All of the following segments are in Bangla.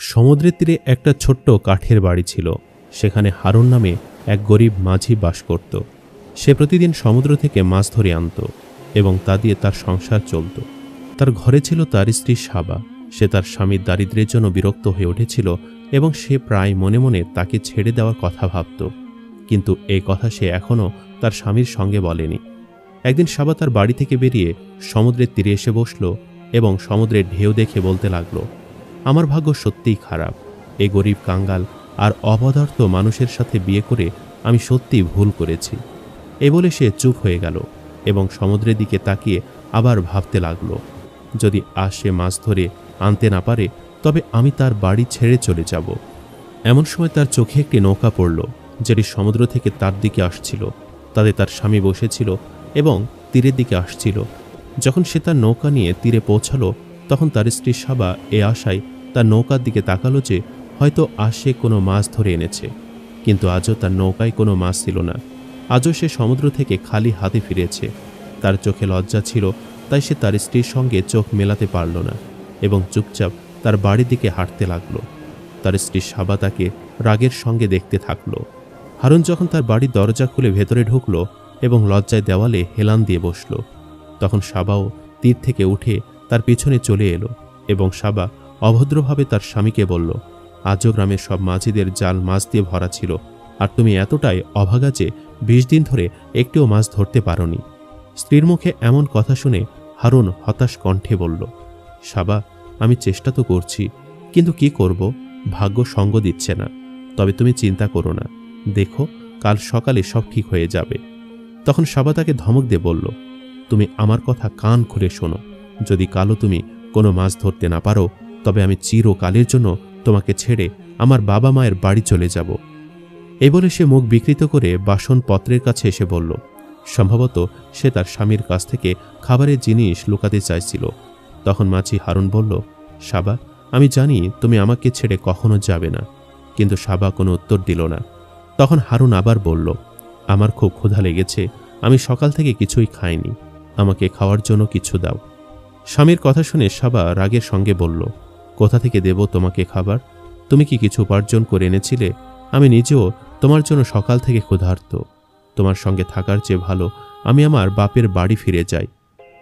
সমুদ্রের তীরে একটা ছোট্ট কাঠের বাড়ি ছিল। সেখানে হারুন নামে এক গরিব মাঝি বাস করত। সে প্রতিদিন সমুদ্র থেকে মাছ ধরে আনত এবং তা দিয়ে তার সংসার চলত। তার ঘরে ছিল তার স্ত্রী সাবা। সে তার স্বামীর দারিদ্র্যের জন্য বিরক্ত হয়ে উঠেছিল এবং সে প্রায় মনে মনে তাকে ছেড়ে দেওয়ার কথা ভাবত, কিন্তু এই কথা সে এখনও তার স্বামীর সঙ্গে বলেনি। একদিন সাবা তার বাড়ি থেকে বেরিয়ে সমুদ্রের তীরে এসে বসল এবং সমুদ্রের ঢেউ দেখে বলতে লাগলো, আমার ভাগ্য সত্যিই খারাপ। এই গরিব কাঙ্গাল আর অপদার্থ মানুষের সাথে বিয়ে করে আমি সত্যিই ভুল করেছি। এ বলে সে চুপ হয়ে গেল এবং সমুদ্রের দিকে তাকিয়ে আবার ভাবতে লাগলো, যদি আজ সে মাছ ধরে আনতে না পারে তবে আমি তার বাড়ি ছেড়ে চলে যাব। এমন সময় তার চোখে একটি নৌকা পড়ল, যেটি সমুদ্র থেকে তার দিকে আসছিল। তাতে তার স্বামী বসেছিল এবং তীরের দিকে আসছিল। যখন সে তার নৌকা নিয়ে তীরে পৌঁছালো তখন তার স্ত্রী সাবা এ আশায় তার নৌকার দিকে তাকালো যে হয়তো আজ সে কোনো মাছ ধরে এনেছে, কিন্তু আজও তার নৌকায় কোনো মাছ ছিল না। আজও সে সমুদ্র থেকে খালি হাতে ফিরেছে। তার চোখে লজ্জা ছিল, তাই সে তার স্ত্রীর সঙ্গে চোখ মেলাতে পারল না এবং চুপচাপ তার বাড়ির দিকে হাঁটতে লাগলো। তার স্ত্রী সাবা তাকে রাগের সঙ্গে দেখতে থাকলো। হারুন যখন তার বাড়ির দরজা খুলে ভেতরে ঢুকলো এবং লজ্জায় দেওয়ালে হেলান দিয়ে বসল, তখন সাবাও তীর থেকে উঠে তার পিছনে চলে এলো এবং সাবা অভদ্রভাবে তার স্বামীকে বলল, আজও গ্রামের সব মাঝিদের জাল মাছ দিয়ে ভরা ছিল, আর তুমি এতটাই অভাগা যে 20 দিন ধরে একটিও মাছ ধরতে পারোনি। স্ত্রীর মুখে এমন কথা শুনে হারুন হতাশ কণ্ঠে বলল, সাবা, আমি চেষ্টা তো করছি, কিন্তু কি করব, ভাগ্য সঙ্গ দিচ্ছে না। তবে তুমি চিন্তা করো না, দেখো কাল সকালে সব ঠিক হয়ে যাবে। তখন সাবা তাকে ধমক দিয়ে বলল, তুমি আমার কথা কান খুলে শোনো, যদি কালও তুমি কোনো মাছ ধরতে না পারো তবে আমি চিরকালের জন্য তোমাকে ছেড়ে আমার বাবা মায়ের বাড়ি চলে যাব। এই বলে সে মুখ বিকৃত করে বাসনপত্রের কাছে এসে বলল, সম্ভবত সে তার স্বামীর কাছ থেকে খাবারের জিনিস লুকাতে চাইছিল। তখন মাঝি হারুন বলল, সাবা, আমি জানি তুমি আমাকে ছেড়ে কখনো যাবে না। কিন্তু সাবা কোনো উত্তর দিল না। তখন হারুন আবার বলল, আমার খুব ক্ষুধা লেগেছে, আমি সকাল থেকে কিছুই খাইনি, আমাকে খাওয়ার জন্য কিছু দাও। স্বামীর কথা শুনে সাবা রাগের সঙ্গে বলল, কোথা থেকে দেব তোমাকে খাবার? তুমি কি কিছু উপার্জন করে এনেছিলে? আমি নিজেও তোমার জন্য সকাল থেকে ক্ষুধার্ত। তোমার সঙ্গে থাকার চেয়ে ভালো আমি আমার বাপের বাড়ি ফিরে যাই,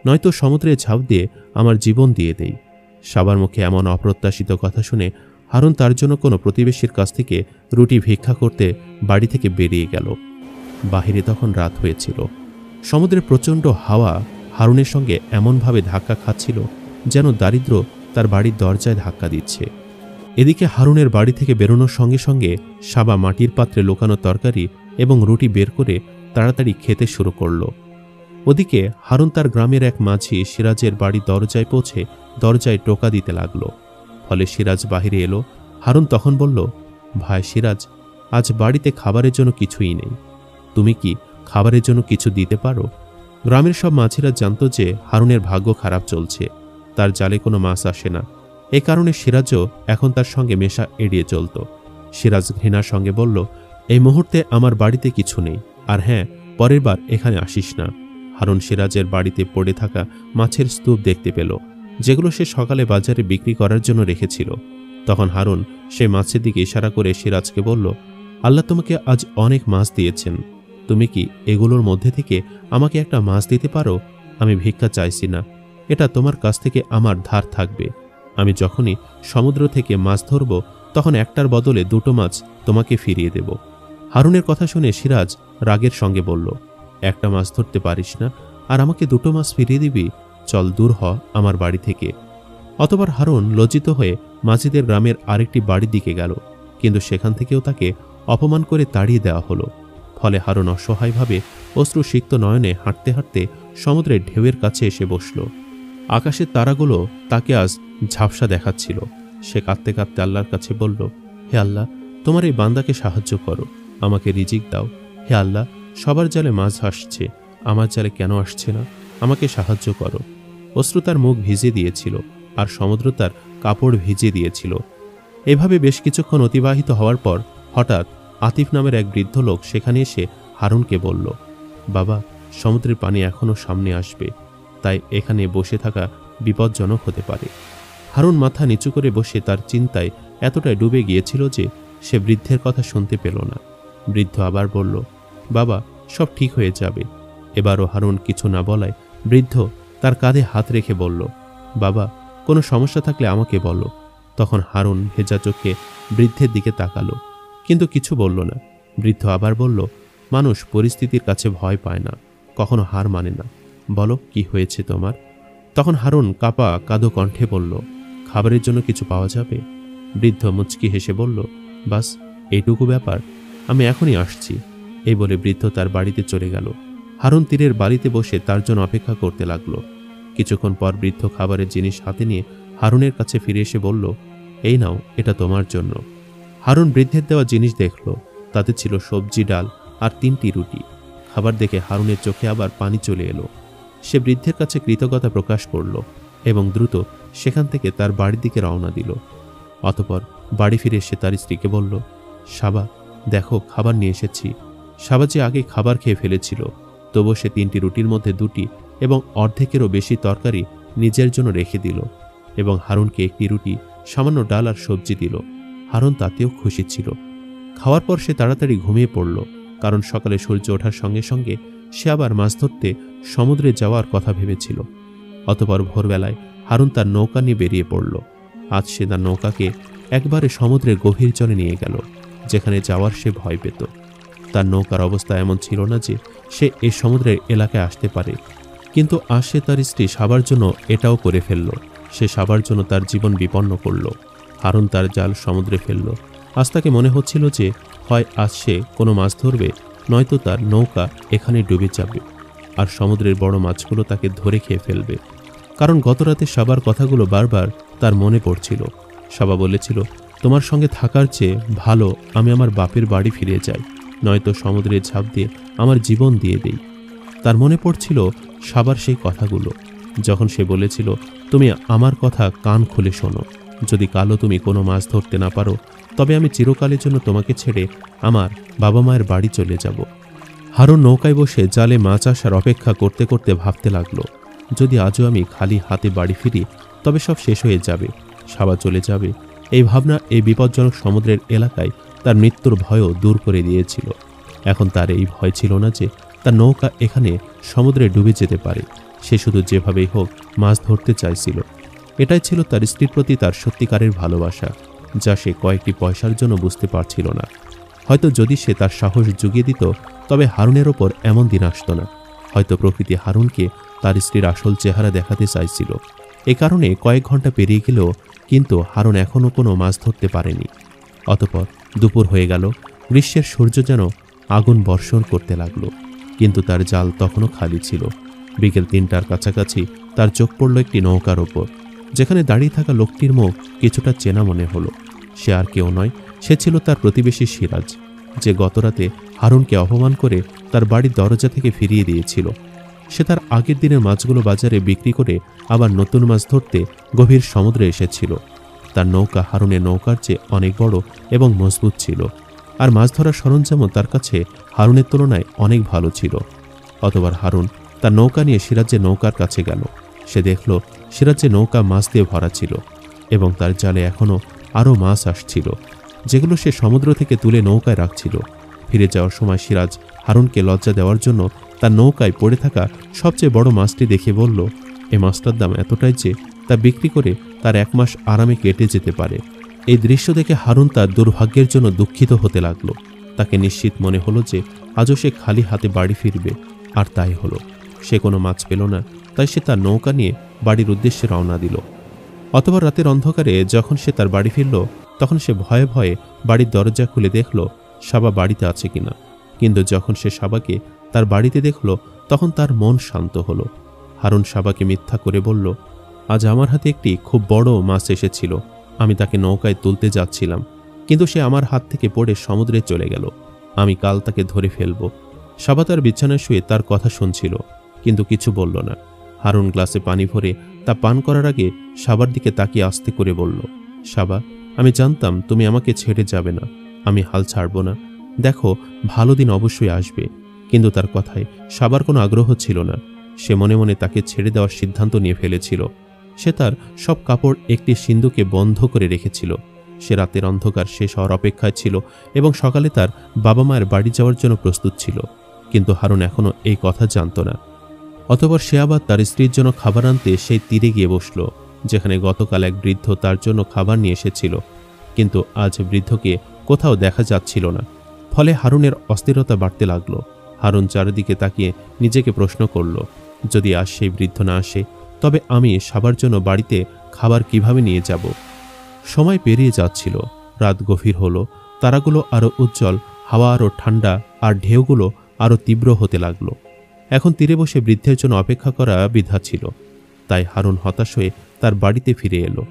নয়তো সমুদ্রে ঝাঁপ দিয়ে আমার জীবন দিয়ে দেই। সাবার মুখে এমন অপ্রত্যাশিত কথা শুনে হারুন তার জন্য কোনো প্রতিবেশীর কাছ থেকে রুটি ভিক্ষা করতে বাড়ি থেকে বেরিয়ে গেল। বাহিরে তখন রাত হয়েছিল। সমুদ্রের প্রচণ্ড হাওয়া হারুনের সঙ্গে এমনভাবে ধাক্কা খাচ্ছিল যেন দারিদ্র তার বাড়ির দরজায় ধাক্কা দিচ্ছে। এদিকে হারুনের বাড়ি থেকে বেরোনোর সঙ্গে সঙ্গে সাবা মাটির পাত্রে লুকানো তরকারি এবং রুটি বের করে তাড়াতাড়ি খেতে শুরু করল। ওদিকে হারুন তার গ্রামের এক মাঝি সিরাজের বাড়ি দরজায় পৌঁছে দরজায় টোকা দিতে লাগল। ফলে সিরাজ বাহিরে এলো। হারুন তখন বলল, ভাই সিরাজ, আজ বাড়িতে খাবারের জন্য কিছুই নেই, তুমি কি খাবারের জন্য কিছু দিতে পারো? গ্রামের সব মাঝিরা জানত যে হারুনের ভাগ্য খারাপ চলছে, তার জালে কোনো মাছ আসে না। এ কারণে সিরাজও এখন তার সঙ্গে মেশা এড়িয়ে চলত। সিরাজ ঘৃণার সঙ্গে বলল, এই মুহূর্তে আমার বাড়িতে কিছু নেই, আর হ্যাঁ, পরের বার এখানে আসিস না। হারুন সিরাজের বাড়িতে পড়ে থাকা মাছের স্তূপ দেখতে পেল, যেগুলো সে সকালে বাজারে বিক্রি করার জন্য রেখেছিল। তখন হারুন সে মাছের দিকে ইশারা করে সিরাজকে বলল, আল্লাহ তোমাকে আজ অনেক মাছ দিয়েছেন, তুমি কি এগুলোর মধ্যে থেকে আমাকে একটা মাছ দিতে পারো? আমি ভিক্ষা চাইছি না, এটা তোমার কাছ থেকে আমার ধার থাকবে। আমি যখনই সমুদ্র থেকে মাছ ধরব তখন একটার বদলে 2টো মাছ তোমাকে ফিরিয়ে দেব। হারুনের কথা শুনে সিরাজ রাগের সঙ্গে বলল, একটা মাছ ধরতে পারিস না আর আমাকে 2টো মাছ ফিরিয়ে দিবি? চল দূর হ আমার বাড়ি থেকে। অতবার হারুন লজ্জিত হয়ে মাঝিদের গ্রামের আরেকটি বাড়ির দিকে গেল, কিন্তু সেখান থেকেও তাকে অপমান করে তাড়িয়ে দেওয়া হলো। ফলে হারুন অসহায়ভাবে অশ্রুসিক্ত নয়নে হাঁটতে হাঁটতে সমুদ্রের ঢেউয়ের কাছে এসে বসল। আকাশের তারাগুলো তাকে আজ ঝাপসা দেখাচ্ছিল। সে কাঁদতে কাঁদতে আল্লাহর কাছে বলল, হে আল্লাহ, তোমার এই বান্দাকে সাহায্য করো, আমাকে রিজিক দাও। হে আল্লাহ, সবার জালে মাছ আসছে, আমার জালে কেন আসছে না? আমাকে সাহায্য করো। অশ্রু তার মুখ ভিজিয়ে দিয়েছিল আর সমুদ্র তার কাপড় ভিজিয়ে দিয়েছিল। এভাবে বেশ কিছুক্ষণ অতিবাহিত হওয়ার পর হঠাৎ আতিফ নামের এক বৃদ্ধ লোক সেখানে এসে হারুনকে বলল, বাবা, সমুদ্রের পানি এখনও সামনে আসবে, তাই এখানে বসে থাকা বিপজ্জনক হতে পারে। হারুন মাথা নিচু করে বসে তার চিন্তায় এতটাই ডুবে গিয়েছিল যে সে বৃদ্ধের কথা শুনতে পেল না। বৃদ্ধ আবার বলল, বাবা, সব ঠিক হয়ে যাবে। এবারও হারুন কিছু না বলায় বৃদ্ধ তার কাঁধে হাত রেখে বলল, বাবা, কোনো সমস্যা থাকলে আমাকে বলো। তখন হারুন ভেজা চোখে বৃদ্ধের দিকে তাকালো, কিন্তু কিছু বলল না। বৃদ্ধ আবার বলল, মানুষ পরিস্থিতির কাছে ভয় পায় না, কখনো হার মানে না। বলো, কি হয়েছে তোমার? তখন হারুন কাপা কাঁদো কণ্ঠে বলল, খাবারের জন্য কিছু পাওয়া যাবে? বৃদ্ধ মুচকি হেসে বলল, বাস এইটুকু ব্যাপার, আমি এখনই আসছি। এই বলে বৃদ্ধ তার বাড়িতে চলে গেল। হারুন তীরের বাড়িতে বসে তার জন্য অপেক্ষা করতে লাগলো। কিছুক্ষণ পর বৃদ্ধ খাবারের জিনিস হাতে নিয়ে হারুনের কাছে ফিরে এসে বলল, এই নাও, এটা তোমার জন্য। হারুন বৃদ্ধের দেওয়া জিনিস দেখল। তাতে ছিল সবজি, ডাল আর 3টি রুটি। খাবার দেখে হারুনের চোখে আবার পানি চলে এলো। সে বৃদ্ধের কাছে কৃতজ্ঞতা প্রকাশ করল এবং দ্রুত সেখান থেকে তার বাড়ির দিকে রওনা দিল। অতপর বাড়ি ফিরে এসে তার স্ত্রীকে বলল, সাবা, দেখো, খাবার নিয়ে এসেছি। সাবা যে আগে খাবার খেয়ে ফেলেছিল, তবুও সে 3টি রুটির মধ্যে 2টি এবং অর্ধেকেরও বেশি তরকারি নিজের জন্য রেখে দিল এবং হারুনকে 1টি রুটি, সামান্য ডাল আর সবজি দিল। হারুন তাতেও খুশি ছিল। খাওয়ার পর সে তাড়াতাড়ি ঘুমিয়ে পড়ল, কারণ সকালে সূর্য ওঠার সঙ্গে সঙ্গে সে আবার মাছ ধরতে সমুদ্রে যাওয়ার কথা ভেবেছিল। অতপর ভোরবেলায় হারুন তার নৌকা নিয়ে বেরিয়ে পড়ল। আজ সে তার নৌকাকে একবারে সমুদ্রের গভীর জলে নিয়ে গেল, যেখানে যাওয়ার সে ভয় পেত। তার নৌকার অবস্থা এমন ছিল না যে সে এই সমুদ্রের এলাকায় আসতে পারে, কিন্তু আজ সে তার স্ত্রী সাবার জন্য এটাও করে ফেলল। সে সাবার জন্য তার জীবন বিপন্ন করল। হারুন তার জাল সমুদ্রে ফেলল। আজ তাকে মনে হচ্ছিল যে হয় আজ সে কোনো মাছ ধরবে, নয়তো তার নৌকা এখানে ডুবে যাবে আর সমুদ্রের বড় মাছগুলো তাকে ধরে খেয়ে ফেলবে। কারণ গতরাতে সাবার কথাগুলো বারবার তার মনে পড়ছিল। সাবা বলেছিল, তোমার সঙ্গে থাকার চেয়ে ভালো আমি আমার বাপের বাড়ি ফিরে যাই, নয়তো সমুদ্রে ঝাঁপ দিয়ে আমার জীবন দিয়ে দেই। তার মনে পড়ছিল সাবার সেই কথাগুলো, যখন সে বলেছিল, তুমি আমার কথা কান খুলে শোনো, যদি কালও তুমি কোনো মাছ ধরতে না পারো, তবে আমি চিরকালের জন্য তোমাকে ছেড়ে আমার বাবা মায়ের বাড়ি চলে যাব। হারুন নৌকায় বসে জালে মাছ আসার অপেক্ষা করতে করতে ভাবতে লাগলো, যদি আজও আমি খালি হাতে বাড়ি ফিরি, তবে সব শেষ হয়ে যাবে, সাবা চলে যাবে। এই ভাবনা এই বিপজ্জনক সমুদ্রের এলাকায় তার মৃত্যুর ভয়ও দূর করে দিয়েছিল। এখন তার এই ভয় ছিল না যে তার নৌকা এখানে সমুদ্রে ডুবে যেতে পারে। সে শুধু যেভাবেই হোক মাছ ধরতে চাইছিল। এটাই ছিল তার স্ত্রীর প্রতি তার সত্যিকারের ভালোবাসা, যা সে কয়েকটি পয়সার জন্য বুঝতে পারছিল না। হয়তো যদি সে তার সাহস জুগিয়ে দিত, তবে হারুনের ওপর এমন দিন আসত না। হয়তো প্রকৃতি হারুনকে তার স্ত্রীর আসল চেহারা দেখাতে চাইছিল। এ কারণে কয়েক ঘন্টা পেরিয়ে গেলেও কিন্তু হারুন এখনও কোনো মাছ ধরতে পারেনি। অতপর দুপুর হয়ে গেল। গ্রীষ্মের সূর্য যেন আগুন বর্ষণ করতে লাগলো, কিন্তু তার জাল তখনও খালি ছিল। বিকেল 3টার কাছাকাছি তার চোখ পড়ল একটি নৌকার ওপর, যেখানে দাঁড়িয়ে থাকা লোকটির মুখ কিছুটা চেনা মনে হলো। সে আর কেউ নয়, সে ছিল তার প্রতিবেশী সিরাজ, যে গতরাতে হারুনকে অপমান করে তার বাড়ির দরজা থেকে ফিরিয়ে দিয়েছিল। সে তার আগের দিনের মাছগুলো বাজারে বিক্রি করে আবার নতুন মাছ ধরতে গভীর সমুদ্রে এসেছিল। তার নৌকা হারুনের নৌকার চেয়ে অনেক বড় এবং মজবুত ছিল, আর মাছ ধরার সরঞ্জামও তার কাছে হারুনের তুলনায় অনেক ভালো ছিল। অতবার হারুন তার নৌকা নিয়ে সিরাজের নৌকার কাছে গেল। সে দেখল সিরাজের নৌকা মাছ দিয়ে ভরা ছিল এবং তার জালে এখনও আরও মাছ আসছিল, যেগুলো সে সমুদ্র থেকে তুলে নৌকায় রাখছিল। ফিরে যাওয়ার সময় সিরাজ হারুনকে লজ্জা দেওয়ার জন্য তার নৌকায় পড়ে থাকা সবচেয়ে বড় মাছটি দেখে বলল, এই মাছটার দাম এতটাই যে তা বিক্রি করে তার 1 মাস আরামে কেটে যেতে পারে। এই দৃশ্য দেখে হারুন তার দুর্ভাগ্যের জন্য দুঃখিত হতে লাগলো। তাকে নিশ্চিত মনে হলো যে আজও সে খালি হাতে বাড়ি ফিরবে, আর তাই হলো। সে কোনো মাছ পেল না, তাই সে তার নৌকা নিয়ে বাড়ির উদ্দেশ্যে রওনা দিল। অতবার রাতের অন্ধকারে যখন সে তার বাড়ি ফিরল, তখন সে ভয়ে ভয়ে বাড়ির দরজা খুলে দেখল সাবা বাড়িতে আছে কিনা। কিন্তু যখন সে সাবাকে তার বাড়িতে দেখল, তখন তার মন শান্ত হলো। হারুন সাবাকে মিথ্যা করে বলল, আজ আমার হাতে একটি খুব বড় মাছ এসেছিল, আমি তাকে নৌকায় তুলতে যাচ্ছিলাম, কিন্তু সে আমার হাত থেকে পড়ে সমুদ্রে চলে গেল। আমি কাল তাকে ধরে ফেলব। সাবা তার বিছানায় শুয়ে তার কথা শুনছিল, কিন্তু কিছু বলল না। হারুন গ্লাসে পানি ভরে তা পান করার আগে সাবার দিকে তাকিয়ে আস্তে করে বলল, সাবা, আমি জানতাম তুমি আমাকে ছেড়ে যাবে না, আমি হাল ছাড়ব না। দেখো, ভালো দিন অবশ্যই আসবে। কিন্তু তার কথায় সাবার কোনো আগ্রহ ছিল না। সে মনে মনে তাকে ছেড়ে দেওয়ার সিদ্ধান্ত নিয়ে ফেলেছিল। সে তার সব কাপড় একটি সিন্ধুকে বন্ধ করে রেখেছিল সে রাতের অন্ধকার শেষ হওয়ার অপেক্ষায় ছিল এবং সকালে তার বাবা মায়ের বাড়ি যাওয়ার জন্য প্রস্তুত ছিল, কিন্তু হারুন এখনও এই কথা জানত না। অতঃপর সে আবার তার স্ত্রীর জন্য খাবার আনতে সেই তীরে গিয়ে বসল, যেখানে গতকাল এক বৃদ্ধ তার জন্য খাবার নিয়ে এসেছিল, কিন্তু আজ বৃদ্ধকে কোথাও দেখা যাচ্ছিল না। ফলে হারুনের অস্থিরতা বাড়তে লাগলো। হারুন চারিদিকে তাকিয়ে নিজেকে প্রশ্ন করল, যদি আজ সেই বৃদ্ধ না আসে, তবে আমি সবার জন্য বাড়িতে খাবার কিভাবে নিয়ে যাব? সময় পেরিয়ে যাচ্ছিল, রাত গভীর হলো, তারাগুলো আরও উজ্জ্বল, হাওয়া আরও ঠান্ডা, আর ঢেউগুলো আরও তীব্র হতে লাগলো। এখন তীরে বসে বৃদ্ধের জন্য অপেক্ষা করা বৃথা ছিল। তাই হারুন হতাশ হয়ে তার বাড়িতে ফিরে এলো।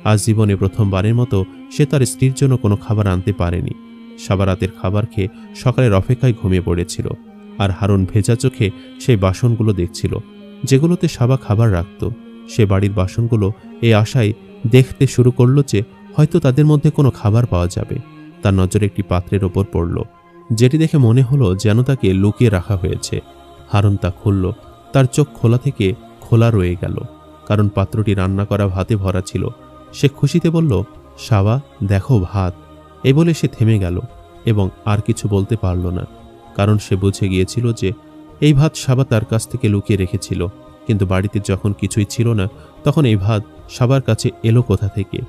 আজ জীবনে প্রথমবারের মতো সে তার স্ত্রীর জন্য কোনো খাবার আনতে পারেনি। সাবা রাতের খাবার খেয়ে সকালের অপেক্ষায় ঘুমিয়ে পড়েছিল, আর হারুন ভেজা চোখে সেই বাসনগুলো দেখছিল যেগুলোতে সাবা খাবার রাখত। সে বাড়ির বাসনগুলো এই আশায় দেখতে শুরু করলো যে হয়তো তাদের মধ্যে কোনো খাবার পাওয়া যাবে। তার নজর একটি পাত্রের ওপর পড়ল, যেটি দেখে মনে হলো যেন তাকে লুকিয়ে রাখা হয়েছে। হারুন তা খুলল। তার চোখ খোলা থেকে খোলা রয়ে গেল, কারণ পাত্রটি রান্না করা ভাতে ভরা ছিল। সে খুশিতে বলল, সাবা, দেখো ভাত। এই বলে সে থেমে গেল এবং আর কিছু বলতে পারল না, কারণ সে বুঝে গিয়েছিল যে এই ভাত সাবা তার কাছ থেকে লুকিয়ে রেখেছিল। কিন্তু বাড়িতে যখন কিছুই ছিল না, তখন এই ভাত সাবার কাছে এলো কোথা থেকে?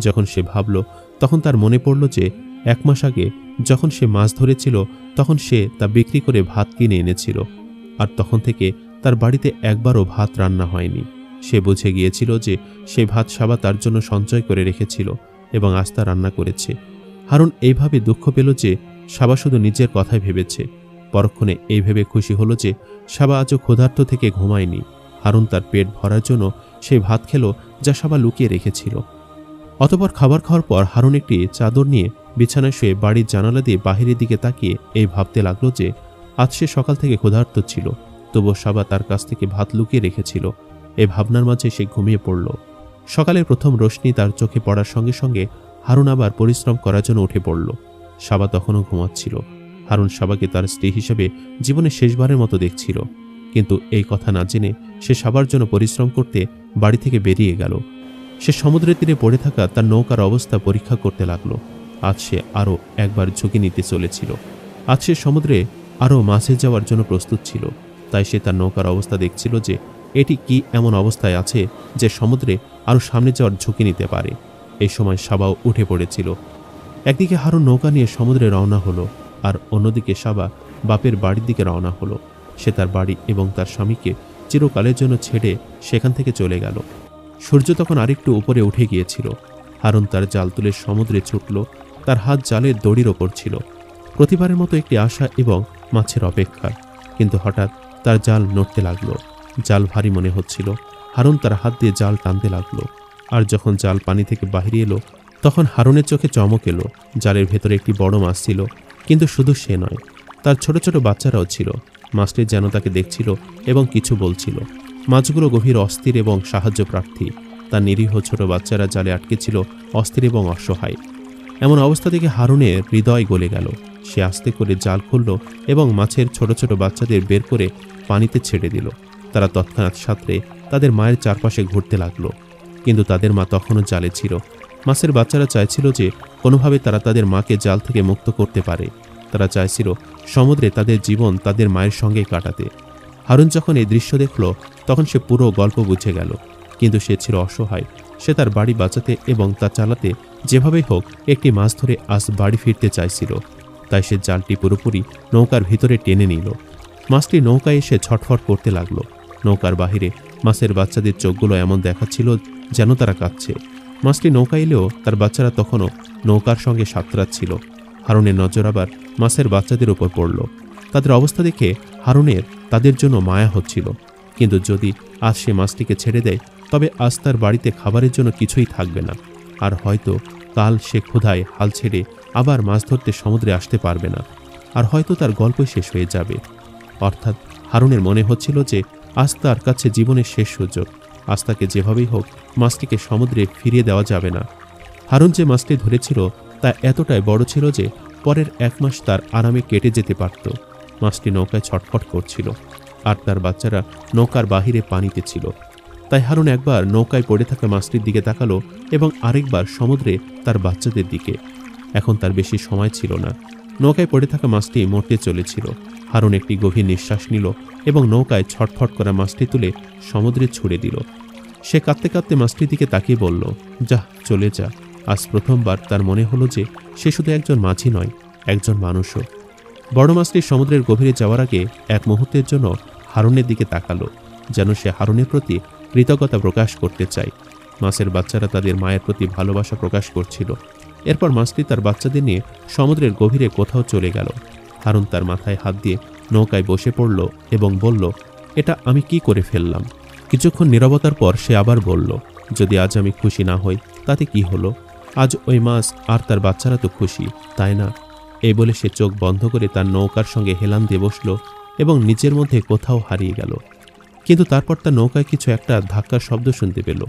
যখন সে ভাবল, তখন তার মনে পড়ল যে 1 মাস আগে যখন সে মাছ ধরেছিল, তখন সে তা বিক্রি করে ভাত কিনে এনেছিল, আর তখন থেকে তার বাড়িতে একবারও ভাত রান্না হয়নি। সে বুঝে গিয়েছিল যে সেই ভাত সাবা তার জন্য সঞ্চয় করে রেখেছিল এবং আজ তা রান্না করেছে। হারুন এইভাবে দুঃখ পেল যে সাবা শুধু নিজের কথাই ভেবেছে। পরক্ষণে এই ভেবে খুশি হলো যে সাবা আজও ক্ষুধার্ত থেকে ঘুমায়নি। হারুন তার পেট ভরার জন্য সেই ভাত খেল যা সাবা লুকিয়ে রেখেছিল। অতঃপর খাবার খাওয়ার পর হারুন একটি চাদর নিয়ে বিছানায় শুয়ে বাড়ির জানালা দিয়ে বাহিরের দিকে তাকিয়ে এই ভাবতে লাগলো যে আজ সে সকাল থেকে ক্ষুধার্ত ছিল, তবুও সাবা তার কাছ থেকে ভাত লুকিয়ে রেখেছিল। এই ভাবনার মাঝে সে ঘুমিয়ে পড়ল। সকালের প্রথম রোশনি তার চোখে পড়ার সঙ্গে সঙ্গে হারুন আবার পরিশ্রম করার জন্য উঠে পড়ল। সাবা তখনও ঘুমাচ্ছিল। হারুন সাবাকে তার স্ত্রী হিসেবে জীবনে শেষবারের মতো দেখছিল, কিন্তু এই কথা না জেনে সে সাবার জন্য পরিশ্রম করতে বাড়ি থেকে বেরিয়ে গেল। সে সমুদ্রের তীরে পড়ে থাকা তার নৌকার অবস্থা পরীক্ষা করতে লাগলো। আজ সে আরও একবার ঝুঁকি নিতে চলেছিল। আজ সে সমুদ্রে আরও মাছে যাওয়ার জন্য প্রস্তুত ছিল। তাই সে তার নৌকার অবস্থা দেখছিল যে এটি কি এমন অবস্থায় আছে যে সমুদ্রে আরও সামনে যাওয়ার ঝুঁকি নিতে পারে। এই সময় সাবাও উঠে পড়েছিল। একদিকে হারুন নৌকা নিয়ে সমুদ্রে রওনা হলো, আর অন্যদিকে সাবা বাপের বাড়ির দিকে রওনা হলো। সে তার বাড়ি এবং তার স্বামীকে চিরকালের জন্য ছেড়ে সেখান থেকে চলে গেল। সূর্য তখন আরেকটু উপরে উঠে গিয়েছিল। হারুন তার জাল তুলে সমুদ্রে ছুটল। তার হাত জালের দড়ির ওপর ছিল, প্রতিবারের মতো একটি আশা এবং মাছের অপেক্ষা। কিন্তু হঠাৎ তার জাল নড়তে লাগলো। জাল ভারী মনে হচ্ছিল। হারুন তার হাত দিয়ে জাল টানতে লাগলো, আর যখন জাল পানি থেকে বাহিরে এলো, তখন হারুনের চোখে চমক এলো। জালের ভেতরে একটি বড় মাছ ছিল, কিন্তু শুধু সে নয়, তার ছোট ছোট বাচ্চারাও ছিল। মাছটি যেন তাকে দেখছিল এবং কিছু বলছিল। মাছগুলো গভীর অস্থির এবং সাহায্য প্রার্থী। তার নিরীহ ছোট বাচ্চারা জালে আটকে ছিল, অস্থির এবং অসহায়। এমন অবস্থা থেকে হারুনের হৃদয় গলে গেল। সে আস্তে করে জাল খুলল এবং মাছের ছোট ছোট বাচ্চাদের বের করে পানিতে ছেড়ে দিল। তারা তৎক্ষণাৎ সাঁতরে তাদের মায়ের চারপাশে ঘুরতে লাগলো, কিন্তু তাদের মা তখনও জালে ছিল। মাছের বাচ্চারা চাইছিল যে কোনোভাবে তারা তাদের মাকে জাল থেকে মুক্ত করতে পারে। তারা চাইছিল সমুদ্রে তাদের জীবন তাদের মায়ের সঙ্গে কাটাতে। হারুন যখন এই দৃশ্য দেখল, তখন সে পুরো গল্প বুঝে গেল। কিন্তু সে ছিল অসহায়। সে তার বাড়ি বাঁচাতে এবং তা চালাতে যেভাবেই হোক একটি মাছ ধরে আজ বাড়ি ফিরতে চাইছিল। তাই সে জালটি পুরোপুরি নৌকার ভিতরে টেনে নিল। মাছটি নৌকায় এসে ছটফট করতে লাগলো। নৌকার বাহিরে মাছের বাচ্চাদের চোখগুলো এমন দেখাচ্ছিল যেন তারা কাঁদছে। মাছটি নৌকা এলেও তার বাচ্চারা তখনও নৌকার সঙ্গে সাঁতরাচ্ছিল। হারুনের নজর আবার মাছের বাচ্চাদের উপর পড়ল। তাদের অবস্থা দেখে হারুনের তাদের জন্য মায়া হচ্ছিল। কিন্তু যদি আজ সে মাছটিকে ছেড়ে দেয়, তবে আজ তার বাড়িতে খাবারের জন্য কিছুই থাকবে না, আর হয়তো কাল সে ক্ষুধায় হাল ছেড়ে আবার মাছ ধরতে সমুদ্রে আসতে পারবে না, আর হয়তো তার গল্পই শেষ হয়ে যাবে। অর্থাৎ হারুনের মনে হচ্ছিল যে আজ তার কাছে জীবনের শেষ সুযোগ। আজ তাকে যেভাবেই হোক মাছটিকে সমুদ্রে ফিরিয়ে দেওয়া যাবে না। হারুন যে মাছটি ধরেছিল তা এতটাই বড় ছিল যে পরের 1 মাস তার আরামে কেটে যেতে পারত। মাছটি নৌকায় ছটফট করছিল, আর তার বাচ্চারা নৌকার বাহিরে পানিতে ছিল। তাই হারুন একবার নৌকায় পড়ে থাকা মাছটির দিকে তাকালো এবং আরেকবার সমুদ্রে তার বাচ্চাদের দিকে। এখন তার বেশি সময় ছিল না। নৌকায় পড়ে থাকা মাছটি মরতে চলেছিল। হারুন একটি গভীর নিঃশ্বাস নিল এবং নৌকায় ছটফট করা মাছটি তুলে সমুদ্রে ছুড়ে দিল। সে কাঁদতে কাঁদতে মাছটির দিকে তাকিয়ে বলল, যা, চলে যা। আজ প্রথমবার তার মনে হলো যে সে শুধু একজন মাঝি নয়, একজন মানুষও। বড় মাছটি সমুদ্রের গভীরে যাওয়ার আগে এক মুহূর্তের জন্য হারুনের দিকে তাকালো, যেন সে হারুনের প্রতি কৃতজ্ঞতা প্রকাশ করতে চায়। মাছের বাচ্চারা তাদের মায়ের প্রতি ভালোবাসা প্রকাশ করছিল। এরপর মাছটি তার বাচ্চাদের নিয়ে সমুদ্রের গভীরে কোথাও চলে গেল। হারুন তার মাথায় হাত দিয়ে নৌকায় বসে পড়ল এবং বলল, এটা আমি কি করে ফেললাম? কিছুক্ষণ নীরবতার পর সে আবার বলল, যদি আজ আমি খুশি না হই তাতে কি হলো? আজ ওই মাছ আর তার বাচ্চারা তো খুশি, তাই না? এই বলে সে চোখ বন্ধ করে তার নৌকার সঙ্গে হেলান দিয়ে বসল এবং নিজের মধ্যে কোথাও হারিয়ে গেল। কিন্তু তারপর তার নৌকায় কিছু একটা ধাক্কার শব্দ শুনতে পেল।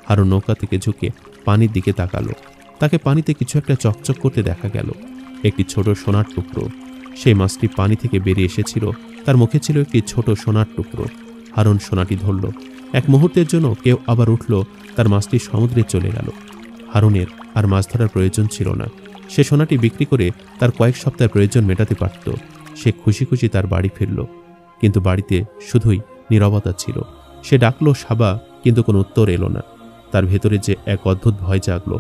হারুন নৌকা থেকে ঝুঁকে পানির দিকে তাকালো। তাকে পানিতে কিছু একটা চকচক করতে দেখা গেল, একটি ছোট সোনার টুকরো। সেই মাছটি পানি থেকে বেরিয়ে এসেছিল। তার মুখে ছিল একটি ছোট সোনার টুকরো। হারুন সোনাটি ধরল। এক মুহূর্তের জন্য কেউ আবার উঠল, তার মাছটি সমুদ্রে চলে গেল। হারুনের আর মাছ ধরার প্রয়োজন ছিল না। সে সোনাটি বিক্রি করে তার কয়েক সপ্তাহের প্রয়োজন মেটাতে পারত। সে খুশি খুশি তার বাড়ি ফিরল। কিন্তু বাড়িতে শুধুই নীরবতা ছিল। সে ডাকল সাবা, কিন্তু কোনো উত্তর এলো না। তার ভেতরে যে এক অদ্ভুত ভয় জাগল।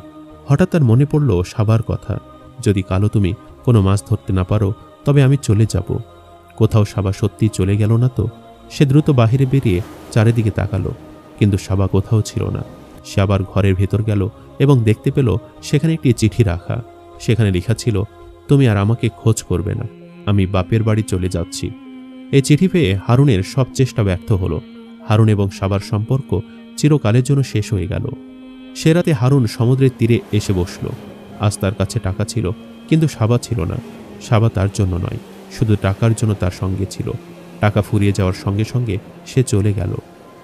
হঠাৎ তার মনে পড়ল সাবার কথা, যদি কালো তুমি কোনো মাছ ধরতে না পারো তবে আমি চলে যাব। কোথাও সাবা সত্যি চলে গেল না তো? সে দ্রুত বাহিরে বেরিয়ে চারিদিকে তাকালো, কিন্তু সাবা কোথাও ছিল না। সে আবার ঘরের ভেতর গেল এবং দেখতে পেল সেখানে একটি চিঠি রাখা। সেখানে লেখা ছিল, তুমি আর আমাকে খোঁজ করবে না, আমি বাপের বাড়ি চলে যাচ্ছি। এই চিঠি পেয়ে হারুনের সব চেষ্টা ব্যর্থ হলো। হারুন এবং সাবার সম্পর্ক চিরকালের জন্য শেষ হয়ে গেল। সে রাতে হারুন সমুদ্রের তীরে এসে বসল। আজ তার কাছে টাকা ছিল, কিন্তু সাবা ছিল না। সাবা তার জন্য নয়, শুধু টাকার জন্য তার সঙ্গে ছিল। টাকা ফুরিয়ে যাওয়ার সঙ্গে সঙ্গে সে চলে গেল।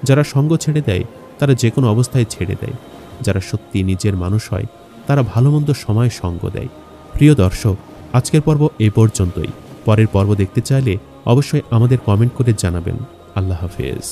যারা সঙ্গ ছেড়ে দেয় তারা যে কোনো অবস্থায় ছেড়ে দেয়। যারা সত্যি নিজের মানুষ হয় তারা ভালো মন্দ সময় সঙ্গ দেয়। প্রিয় দর্শক, আজকের পর্ব এই পর্যন্তই। পরের পর্ব দেখতে চাইলে অবশ্যই আমাদের কমেন্ট করে জানাবেন। আল্লাহ হাফেজ।